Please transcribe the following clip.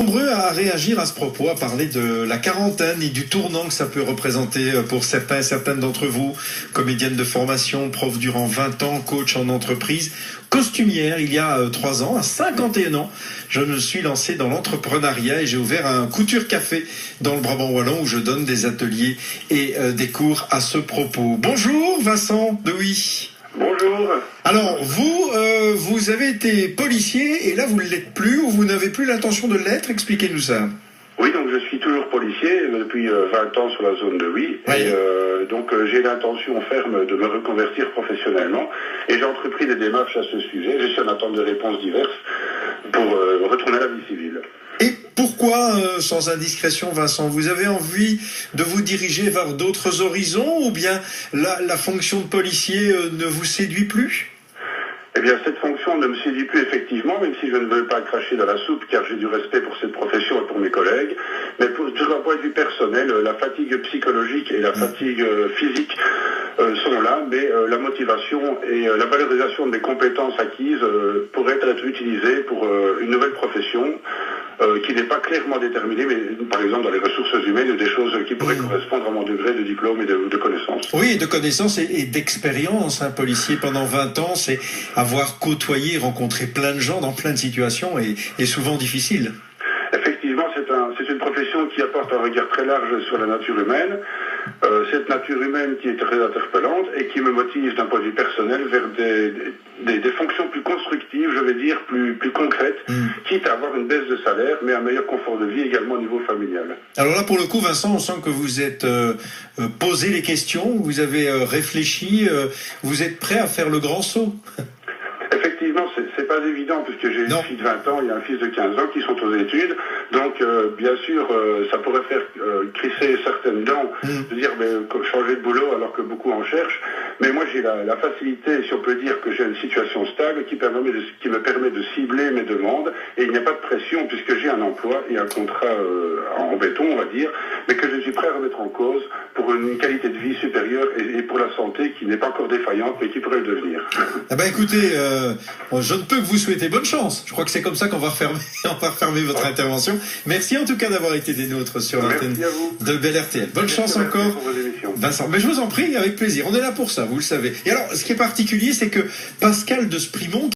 Nombreux à réagir à ce propos, à parler de la quarantaine et du tournant que ça peut représenter pour certains et certaines d'entre vous, comédienne de formation, prof durant 20 ans, coach en entreprise, costumière il y a 3 ans, à 51 ans, je me suis lancé dans l'entrepreneuriat et j'ai ouvert un couture café dans le Brabant wallon où je donne des ateliers et des cours à ce propos. Bonjour Vincent Douy. Bonjour. Alors, vous avez été policier et là, vous ne l'êtes plus ou vous n'avez plus l'intention de l'être. Expliquez-nous ça. Oui, donc je suis toujours policier depuis 20 ans sur la zone de Huy. Oui. Et donc j'ai l'intention ferme de me reconvertir professionnellement et j'ai entrepris des démarches à ce sujet. Je suis en attente de réponses diverses pour retourner à la vie civile. Et pourquoi, sans indiscrétion, Vincent, vous avez envie de vous diriger vers d'autres horizons ou bien la fonction de policier ne vous séduit plus ? Eh bien, cette fonction ne me séduit plus effectivement, même si je ne veux pas cracher dans la soupe, car j'ai du respect pour cette profession et pour mes collègues. Mais sur un point de vue personnel, la fatigue psychologique et la fatigue physique sont là, mais la motivation et la valorisation des compétences acquises pourraient être utilisées pour une nouvelle profession qui n'est pas clairement déterminée, mais par exemple dans les ressources humaines, ou des choses qui pourraient correspondre à mon degré de diplôme et de connaissances. Oui, de connaissances et d'expérience. Un policier pendant 20 ans, c'est avoir côtoyé, rencontré plein de gens dans plein de situations et souvent difficiles. Effectivement, c'est une profession qui apporte un regard très large sur la nature humaine. Cette nature humaine qui est très interpellante et qui me motive d'un point de vue personnel vers des fonctions plus constructives, je vais dire, plus concrètes, quitte à avoir une baisse de salaire, mais un meilleur confort de vie également au niveau familial. Alors là, pour le coup, Vincent, on sent que vous êtes posé les questions, vous avez réfléchi, vous êtes prêt à faire le grand saut. Effectivement, c'est pas évident puisque j'ai une fille de 20 ans et un fils de 15 ans qui sont aux études. Donc, bien sûr, ça pourrait faire crisser certaines dents de dire changer de boulot alors que beaucoup en cherchent. Mais moi, j'ai la facilité, si on peut dire, que j'ai une situation stable qui me permet de cibler mes demandes. Et il n'y a pas de pression puisque j'ai un emploi et un contrat en béton, on va dire, mais que je suis prêt à remettre en cause pour une qualité de vie supérieure et pour la santé qui n'est pas encore défaillante mais qui pourrait le devenir. Ah ben écoutez, je ne peux que vous souhaiter bonne chance. Je crois que c'est comme ça qu'on va refermer votre intervention. Merci en tout cas d'avoir été des nôtres sur l'antenne de Bel RTL. Bonne chance encore, Vincent. Mais je vous en prie, avec plaisir. On est là pour ça, vous le savez. Et alors, ce qui est particulier, c'est que Pascal de Sprimont